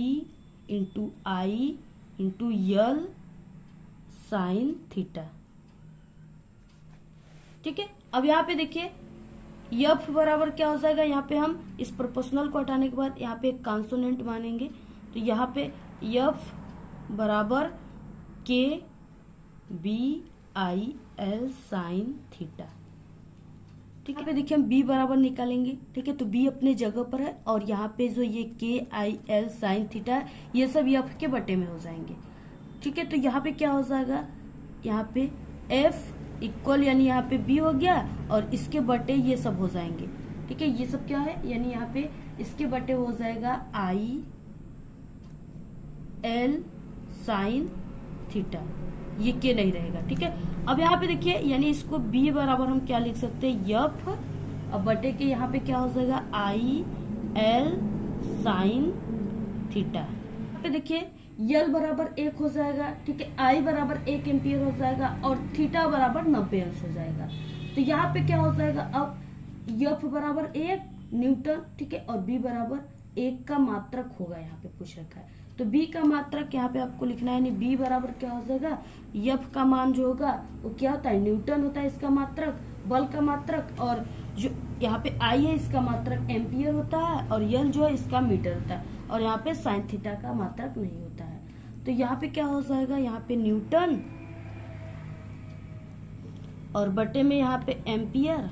into I into L sine theta. ठीक है, अब यहाँ पे देखिए F बराबर क्या हो जाएगा, यहाँ पे हम इस प्रोपोर्शनल को हटाने के बाद यहाँ पे एक कॉन्सोनेंट मानेंगे। तो यहाँ पे F बराबर K B I L sine theta. ठीक है, पे देखिए हम B बराबर निकालेंगे। ठीक है, तो B अपने जगह पर है और यहाँ पे जो ये K I L sine theta है, ये सब F के बटे में हो जाएंगे। ठीक है, तो यहाँ पे क्या हो जाएगा, यहाँ पे F इक्वल, यानी यहाँ पे B हो गया और इसके बटे ये सब हो जाएंगे। ठीक है, ये सब क्या है, यानी यहाँ पे इसके बटे हो जाएगा I L साइन थीटा, ये K नहीं रहेगा। ठीक है, अब यहाँ पे देखिए यानी इसको B बराबर हम क्या लिख सकते हैं, F, अब बटे के यहाँ पे क्या हो जाएगा I L साइन थीटा। यहाँ पे देखिए L बराबर 1 हो जाएगा, ठीक है, I बराबर 1 एम्पियर हो जाएगा और थीटा बराबर 90 अंश हो जाएगा। तो यहाँ पे क्या हो जाएगा, अब F बराबर 1 न्यूटन, ठीक है, और B बराबर 1 का मात्रक होगा, यहाँ पे पूछ रखा है। तो B का मात्रक यहाँ पे आपको लिखना है, यानी B बराबर क्या हो जाएगा, F का मान जो होगा वो क्या होता है, न्यूटन होता है इसका मात्रक, बल का मात्रक, और जो यहाँ पे I है इसका मात्रक एम्पियर होता है और L जो है इसका मीटर होता है, और यहाँ पे साइन थीटा का मात्रक नहीं होता है। तो यहाँ पे क्या हो जाएगा, यहाँ पे न्यूटन और बटे में यहाँ पे एम्पियर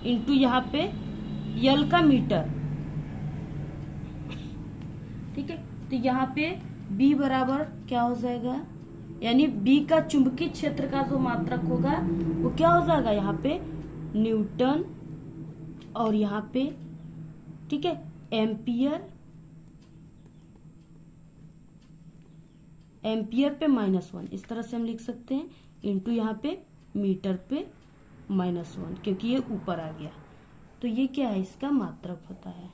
इंटू यहाँ पे L का मीटर। ठीक है, तो यहाँ पे B बराबर क्या हो जाएगा, यानी B का चुंबकीय क्षेत्र का जो मात्रक होगा वो क्या हो जाएगा, यहाँ पे न्यूटन और यहाँ पे, ठीक है, एम्पियर एम्पियर पे -1, इस तरह से हम लिख सकते हैं, इंटू यहाँ पे मीटर पे -1, क्योंकि ये ऊपर आ गया। तो ये क्या है, इसका मात्रक होता है।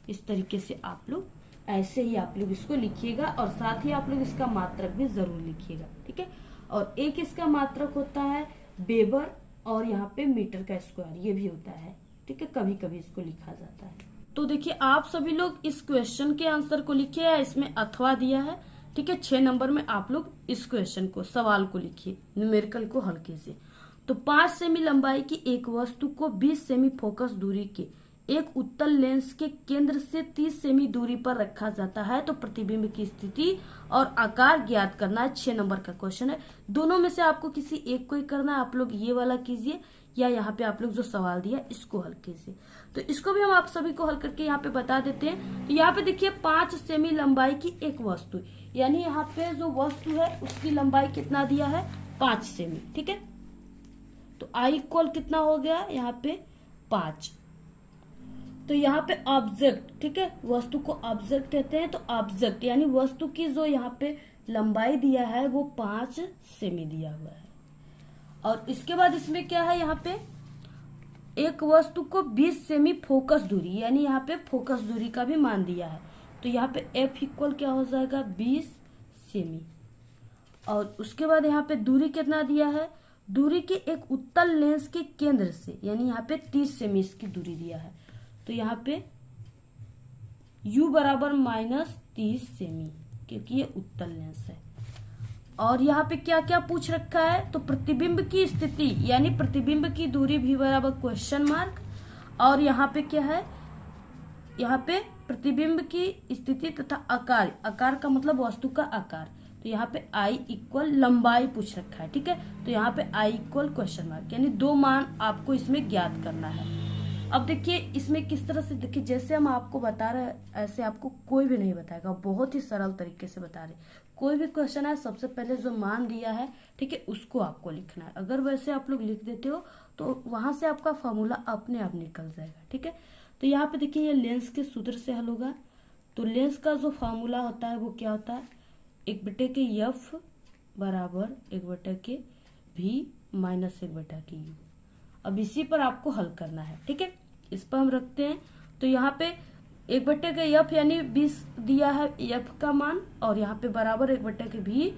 इस तरीके से आप लोग ऐसे ही आप लोग इसको लिखिएगा, और साथ ही आप लोग इसका मात्रक भी जरूर लिखिएगा, ठीक है। और एक इसका मात्रक होता है वेबर, और यहाँ पे मीटर का स्क्वायर, ये भी होता है, ठीक है। कभी कभी इसको लिखा जाता है। तो देखिए आप सभी लोग इस क्वेश्चन के आंसर को लिखिए, या इसमें अथवा दिया है, ठीक है। 6 नंबर में आप लोग इस क्वेश्चन को, सवाल को लिखिए, न्यूमेरिकल को हल कीजिए। तो 5 सेमी लंबाई की एक वस्तु को 20 सेमी फोकस दूरी के एक उत्तल लेंस के केंद्र से 30 सेमी दूरी पर रखा जाता है, तो प्रतिबिंब की स्थिति और आकार ज्ञात करना है। 6 नंबर का क्वेश्चन है। दोनों में से आपको किसी एक को ही करना है। आप लोग ये वाला कीजिए, या यहाँ पे आप लोग जो सवाल दिया इसको हल कीजिए। तो इसको भी हम आप सभी को हल करके यहाँ पे बता देते हैं। तो यहाँ पे देखिए 5 सेमी लंबाई की एक वस्तु, यानी यहाँ पे जो वस्तु है उसकी लंबाई कितना दिया है, 5 सेमी, ठीक है। तो आई इक्वल कितना हो गया यहाँ पे 5। तो यहाँ पे ऑब्जेक्ट, ठीक है, वस्तु को ऑब्जेक्ट कहते हैं। तो ऑब्जेक्ट यानी वस्तु की जो यहाँ पे लंबाई दिया है वो 5 सेमी दिया हुआ है। और इसके बाद इसमें क्या है, यहाँ पे एक वस्तु को 20 सेमी फोकस दूरी, यानी यहाँ पे फोकस दूरी का भी मान दिया है। तो यहाँ पे एफ इक्वल क्या हो जाएगा, 20 सेमी। और उसके बाद यहाँ पे दूरी कितना दिया है, दूरी के एक उत्तल लेंस के केंद्र से, यानी यहाँ पे 30 सेमी इसकी दूरी दिया है। तो यहाँ पे u बराबर -30 सेमी, क्योंकि ये उत्तल लेंस है। और यहाँ पे क्या क्या पूछ रखा है, तो प्रतिबिंब की स्थिति यानी प्रतिबिंब की दूरी भी बराबर क्वेश्चन मार्क। और यहाँ पे क्या है, यहाँ पे प्रतिबिंब की स्थिति तथा आकार, आकार का मतलब वस्तु का आकार। तो यहाँ पे आई इक्वल लंबाई पूछ रखा है, ठीक है। तो यहाँ पे आई इक्वल क्वेश्चन मार्क, यानी 2 मान आपको इसमें ज्ञात करना है। अब देखिए इसमें किस तरह से, देखिए जैसे हम आपको बता रहे हैं ऐसे आपको कोई भी नहीं बताएगा, बहुत ही सरल तरीके से बता रहे। कोई भी क्वेश्चन है सबसे पहले जो मान दिया है, ठीक है, उसको आपको लिखना है। अगर वैसे आप लोग लिख देते हो तो वहां से आपका फॉर्मूला अपने आप निकल जाएगा, ठीक है। तो यहाँ पे देखिए ये लेंस के सूत्र से हल होगा। तो लेंस का जो फॉर्मूला होता है वो क्या होता है, 1/f बराबर 1/v माइनस 1/u। अब इसी पर आपको हल करना है, ठीक है। इस पर हम रखते हैं। तो यहाँ पे 1/f यानी 20 दिया है f का मान, और यहाँ पे बराबर 1/v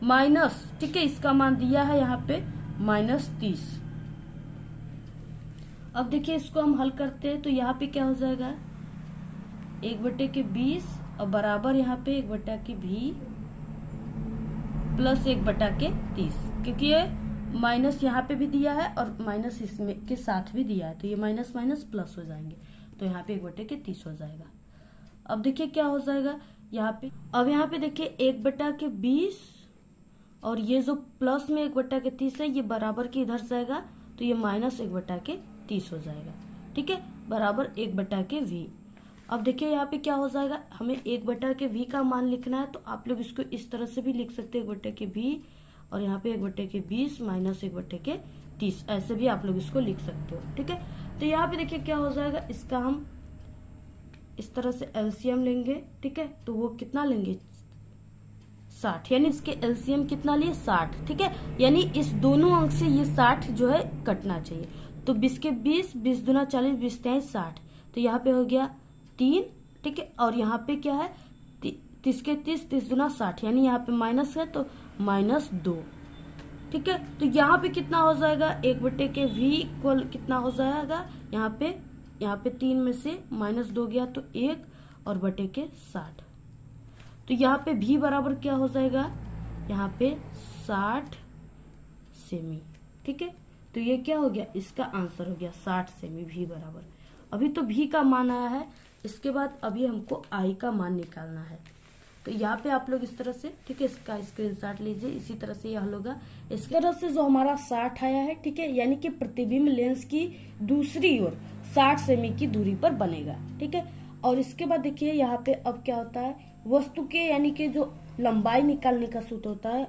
माइनस, ठीक है, इसका मान दिया है यहाँ पे -30। अब देखिए इसको हम हल करते हैं। तो यहाँ पे क्या हो जाएगा, 1/20 और बराबर यहाँ पे 1/v प्लस 1/30, क्योंकि ये माइनस यहाँ पे भी दिया है और माइनस इसमें के साथ भी दिया है, तो ये माइनस माइनस प्लस हो जाएंगे। तो यहाँ पे 1/30 हो जाएगा। अब देखिए क्या हो जाएगा यहाँ पे, अब यहाँ पे देखिए 1/20 और ये जो प्लस में 1/30 है ये बराबर के इधर जाएगा, तो ये माइनस 1/30 हो जाएगा, ठीक है, बराबर 1/v। अब देखिए यहाँ पे क्या हो जाएगा, हमें 1/v का मान लिखना है। तो आप लोग इसको इस तरह से भी लिख सकते हैं, 1/v और यहाँ पे 1/20 माइनस 1/30, ऐसे भी आप लोग इसको लिख सकते हो, ठीक है। तो यहाँ पे देखिए क्या हो जाएगा, इसका हम इस तरह से एलसीएम लेंगे, ठीक है। तो वो कितना लेंगे, 60, यानी इसके एलसीएम कितना लिए 60, ठीक है। यानी इस दोनों अंक से ये 60 जो है कटना चाहिए। तो 20 के 20, 20 दूना 40, 20 तिहाई 60। तो यहाँ पे हो गया 3, ठीक है। और यहाँ पे क्या है, 30 के 30, 30 दूना 60, यानी यहाँ पे माइनस है तो -2, ठीक है। तो यहाँ पे कितना हो जाएगा, 1/v इक्वल कितना हो जाएगा, यहाँ पे 3 में से -2 गया तो 1 और बटे के 60। तो यहाँ पे v बराबर क्या हो जाएगा, यहाँ पे 60 सेमी, ठीक है। तो ये क्या हो गया, इसका आंसर हो गया 60 सेमी, v बराबर। अभी तो v का मान आया है, इसके बाद अभी हमको i का मान निकालना है। तो यहाँ पे आप लोग इस तरह से, ठीक है, इसका स्क्रीनशॉट लीजिए। इसी तरह से यह होगा, इस तरह से जो हमारा 60 आया है, ठीक है, यानी कि प्रतिबिंब लेंस की दूसरी ओर 60 सेमी की दूरी पर बनेगा, ठीक है। और इसके बाद देखिए यहाँ पे अब क्या होता है, वस्तु के यानी कि जो लंबाई निकालने का सूत्र होता है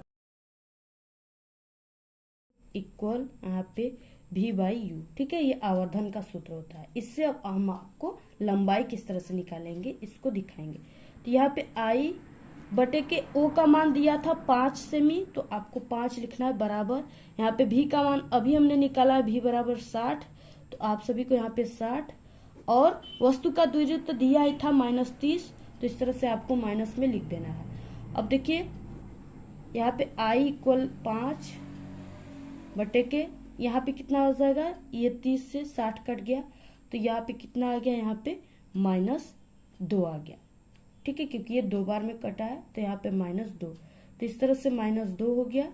इक्वल यहाँ पे v/u, ठीक है, ये आवर्धन का सूत्र होता है। इससे अब हम आपको लंबाई किस तरह से निकालेंगे इसको दिखाएंगे। तो यहाँ पे i बटे के ओ का मान दिया था 5 सेमी, तो आपको 5 लिखना है बराबर। यहाँ पे भी का मान अभी हमने निकाला है, भी बराबर 60, तो आप सभी को यहाँ पे 60, और वस्तु का दूरी तो दिया ही था -30, तो इस तरह से आपको माइनस में लिख देना है। अब देखिए यहाँ पे i = 5 बटे के यहाँ पे कितना हो जाएगा, ये 30 से 60 कट गया, तो यहाँ पे कितना आ गया, यहाँ पे -2 आ गया। ठीक है, क्योंकि ये 2 बार में कटा है, तो यहाँ पे -2, तो इस तरह से -2 हो गया।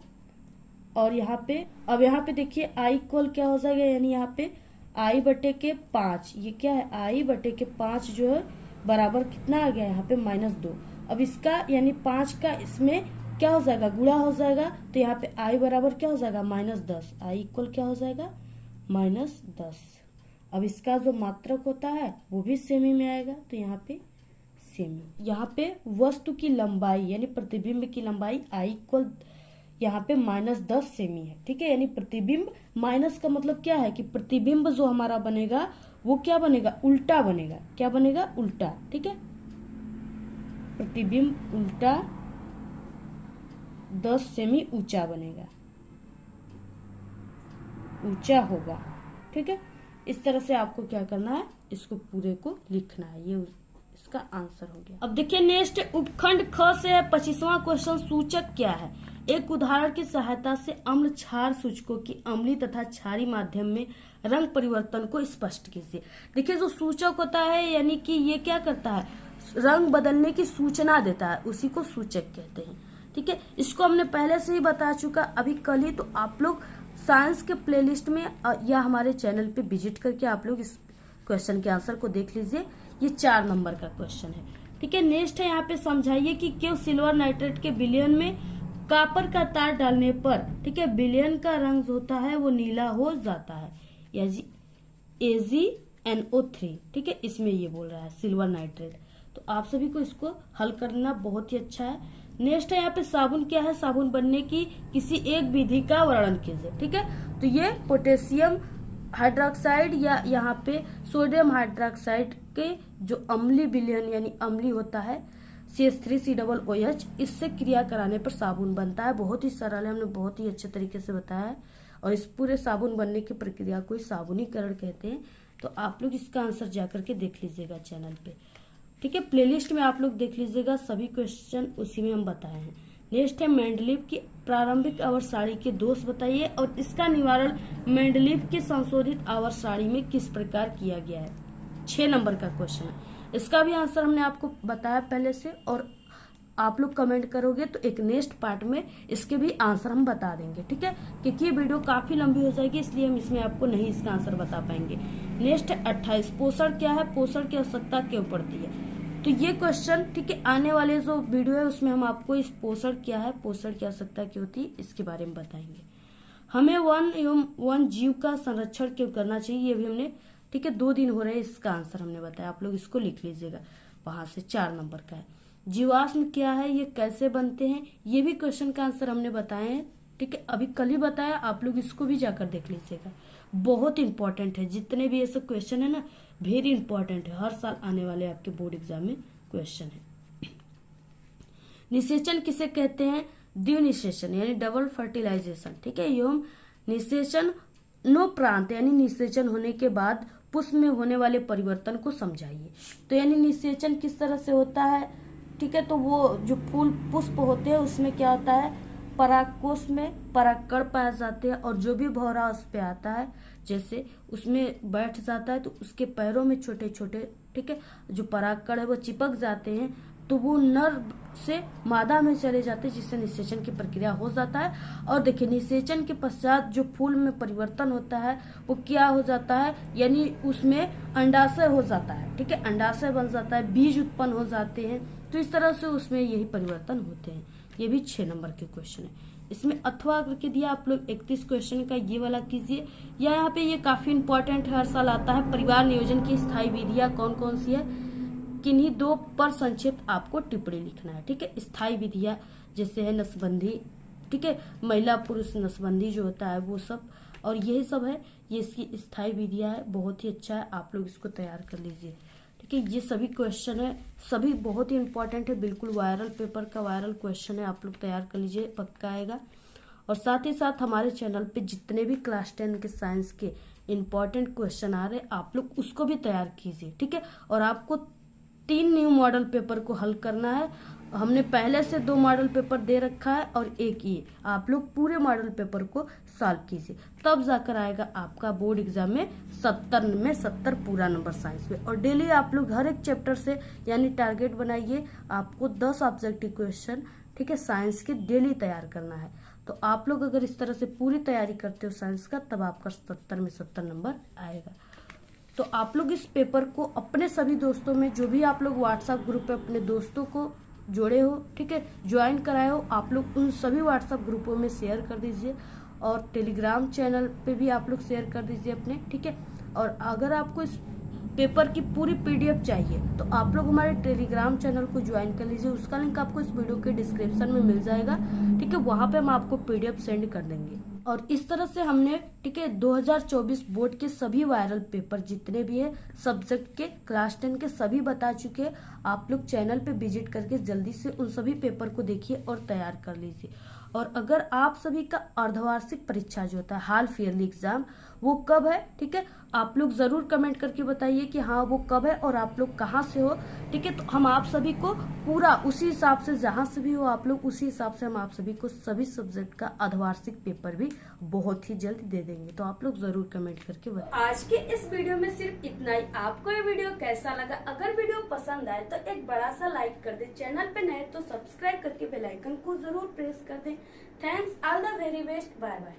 और यहाँ पे अब यहाँ पे देखिए i = क्या हो जाएगा, यानी यहाँ पे i बटे के 5, ये क्या है, i बटे के 5 जो है बराबर कितना आ गया, यहाँ पे -2। अब इसका यानी 5 का इसमें क्या हो जाएगा, गुणा हो जाएगा, तो यहाँ पे i बराबर क्या हो जाएगा, -10। i = क्या हो जाएगा, -10। अब इसका जो मात्रक होता है वो भी सेमी में आएगा, तो यहाँ पे सेमी। यहाँ पे वस्तु की लंबाई यानी प्रतिबिंब की लंबाई i = यहाँ पे -10 सेमी है। ठीक है, यानी प्रतिबिंब, माइनस का मतलब क्या है कि प्रतिबिंब जो हमारा बनेगा वो क्या बनेगा, उल्टा बनेगा। क्या बनेगा, उल्टा। ठीक है, प्रतिबिंब उल्टा 10 सेमी ऊंचा बनेगा, ऊंचा होगा। ठीक है, इस तरह से आपको क्या करना है, इसको पूरे को लिखना है। ये इसका आंसर हो गया। अब देखिए नेक्स्ट उपखंड ख से है 25वां क्वेश्चन। सूचक क्या है, एक उदाहरण की सहायता से अम्ल क्षार सूचकों की अम्लीय तथा क्षारीय माध्यम में रंग परिवर्तन को स्पष्ट कीजिए। देखिए जो सूचक होता है यानी कि ये क्या करता है, रंग बदलने की सूचना देता है, उसी को सूचक कहते हैं। ठीक है, इसको हमने पहले से ही बता चुका अभी कल ही, तो आप लोग साइंस के प्लेलिस्ट में या हमारे चैनल पे विजिट करके आप लोग इस क्वेश्चन के आंसर को देख लीजिए। ये 4 नंबर का क्वेश्चन है। ठीक है, नेक्स्ट है यहाँ पे समझाइए कि क्यों सिल्वर नाइट्रेट के विलयन में कॉपर का तार डालने पर, ठीक है, विलयन का रंग होता है वो नीला हो जाता है, या AgNO3। ठीक है, इसमें ये बोल रहा है सिल्वर नाइट्रेट। तो आप सभी को इसको हल करना बहुत ही अच्छा है। नेक्स्ट है यहाँ पे साबुन क्या है, साबुन बनने की किसी एक विधि का वर्णन कीजिए। ठीक है, तो ये पोटेशियम हाइड्रोक्साइड या यहाँ पे सोडियम हाइड्रोक्साइड के जो अम्लीय विलयन यानी अम्लीय होता है CH3COOH, इससे क्रिया कराने पर साबुन बनता है। बहुत ही सरल है, हमने बहुत ही अच्छे तरीके से बताया है, और इस पूरे साबुन बनने की प्रक्रिया को साबुनीकरण कहते हैं। तो आप लोग इसका आंसर जाकर के देख लीजिएगा चैनल पे। ठीक है, प्लेलिस्ट में आप लोग देख लीजिएगा, सभी क्वेश्चन उसी में हम बताए हैं। नेक्स्ट है मेंडलीव की प्रारंभिक आवर्त सारणी के दोष बताइए और इसका निवारण मेंडलीव की संशोधित आवर्त सारणी में किस प्रकार किया गया है। 6 नंबर का क्वेश्चन है, इसका भी आंसर हमने आपको बताया पहले से, और आप लोग कमेंट करोगे तो एक नेक्स्ट पार्ट में इसके भी आंसर हम बता देंगे। ठीक है, क्योंकि ये वीडियो काफी लंबी हो जाएगी, इसलिए हम इसमें आपको नहीं इसका आंसर बता पाएंगे। नेक्स्ट है 28, पोषण क्या है, पोषण की आवश्यकता क्यों पड़ती है। तो ये क्वेश्चन, ठीक है, आने वाले जो वीडियो है उसमें हम आपको इस पोषण क्या है, पोषण की आवश्यकता क्यों होती है, इसके बारे में बताएंगे। हमें वन जीव का संरक्षण क्यों करना चाहिए, ये भी हमने, ठीक है, 2 दिन हो रहे हैं, इसका आंसर हमने बताया। आप लोग इसको लिख लीजिएगा, वहां से 4 नंबर का है। जीवाश्म क्या है, ये कैसे बनते हैं, ये भी क्वेश्चन का आंसर हमने बताए हैं। ठीक है, अभी कल ही बताया, आप लोग इसको भी जाकर देख लीजिएगा, बहुत इंपॉर्टेंट है। जितने भी ऐसे क्वेश्चन है ना, वेरी इंपॉर्टेंट है, हर साल आने वाले आपके बोर्ड एग्जाम में क्वेश्चन है। निषेचन किसे कहते हैं, द्विनिषेचन यानी डबल फर्टिलाइजेशन। ठीक है, एवं निषेचन नो प्रांत यानी निषेचन होने के बाद पुष्प में होने वाले परिवर्तन को समझाइए। तो यानी निषेचन किस तरह से होता है, ठीक है, तो वो जो फूल पुष्प होते हैं उसमें क्या होता है, परागकोश में परागकण पाए जाते हैं, और जो भी भौरा उस पे आता है जैसे उसमें बैठ जाता है तो उसके पैरों में छोटे छोटे, ठीक है, जो परागकण है वो चिपक जाते हैं, तो वो नर से मादा में चले जाते हैं, जिससे निषेचन की प्रक्रिया हो जाता है। और देखिए निषेचन के पश्चात जो फूल में परिवर्तन होता है वो क्या हो जाता है, यानी उसमें अंडाशय हो जाता है। ठीक है, अंडाशय बन जाता है, बीज उत्पन्न हो जाते हैं, तो इस तरह से उसमें यही परिवर्तन होते हैं। ये भी 6 नंबर के क्वेश्चन है। इसमें अथवा करके दिया, आप लोग 31 क्वेश्चन का ये वाला कीजिए, या यहाँ पे ये काफी इंपॉर्टेंट है, हर साल आता है। परिवार नियोजन की स्थायी विधियां कौन कौन सी है, किन्हीं 2 पर संक्षिप्त आपको टिप्पणी लिखना है। ठीक है, स्थायी विधियां जैसे है नसबंदी, ठीक है, महिला पुरुष नसबंदी जो होता है वो सब, और यही सब है, ये इसकी स्थायी विधियां है। बहुत ही अच्छा है, आप लोग इसको तैयार कर लीजिए। ठीक है। ये सभी क्वेश्चन है, सभी बहुत ही इंपॉर्टेंट है, बिल्कुल वायरल पेपर का वायरल क्वेश्चन है, आप लोग तैयार कर लीजिए, पक्का आएगा। और साथ ही साथ हमारे चैनल पे जितने भी क्लास 10 के साइंस के इंपॉर्टेंट क्वेश्चन आ रहे हैं, आप लोग उसको भी तैयार कीजिए, ठीक है। और आपको 3 न्यू मॉडल पेपर को हल करना है। हमने पहले से 2 मॉडल पेपर दे रखा है और एक ये, आप लोग पूरे मॉडल पेपर को सॉल्व कीजिए, तब जाकर आएगा आपका बोर्ड एग्जाम में 70 पूरा नंबर साइंस में। और डेली आप लोग हर एक चैप्टर से यानी टारगेट बनाइए, आपको 10 ऑब्जेक्टिव क्वेश्चन, ठीक है, साइंस के डेली तैयार करना है। तो आप लोग अगर इस तरह से पूरी तैयारी करते हो साइंस का, तब आपका 70 में 70 नंबर आएगा। तो आप लोग इस पेपर को अपने सभी दोस्तों में, जो भी आप लोग व्हाट्सएप ग्रुप पे अपने दोस्तों को जोड़े हो, ठीक है, ज्वाइन कराए हो, आप लोग उन सभी व्हाट्सएप ग्रुपों में शेयर कर दीजिए। और टेलीग्राम चैनल पे भी आप लोग शेयर कर दीजिए अपने, ठीक है। और अगर आपको इस पेपर की पूरी पीडीएफ चाहिए तो आप लोग हमारे टेलीग्राम चैनल को ज्वाइन कर लीजिए, उसका लिंक आपको इस वीडियो के डिस्क्रिप्शन में मिल जाएगा, ठीक है। वहां पे हम आपको पीडीएफ सेंड कर देंगे। और इस तरह से हमने, ठीक है, 2024 बोर्ड के सभी वायरल पेपर जितने भी है सब्जेक्ट के क्लास 10 के सभी बता चुके हैं। आप लोग चैनल पे विजिट करके जल्दी से उन सभी पेपर को देखिए और तैयार कर लीजिए। और अगर आप सभी का अर्धवार्षिक परीक्षा जो होता है, हाल ईयरली एग्जाम, वो कब है, ठीक है, आप लोग जरूर कमेंट करके बताइए कि हाँ वो कब है और आप लोग कहाँ से हो, ठीक है। तो हम आप सभी को पूरा उसी हिसाब से, जहां से भी हो आप लोग उसी हिसाब से हम आप सभी को सभी सब्जेक्ट का अर्धवार्षिक पेपर भी बहुत ही जल्द दे देंगे। तो आप लोग जरूर कमेंट करके बताइए। आज के इस वीडियो में सिर्फ इतना ही। आपको ये वीडियो कैसा लगा? अगर वीडियो पसंद आए तो एक बड़ा सा लाइक कर दे, चैनल पे नए तो सब्सक्राइब करके बेल आइकन को जरूर प्रेस कर दे। Thanks, all the very best, bye bye.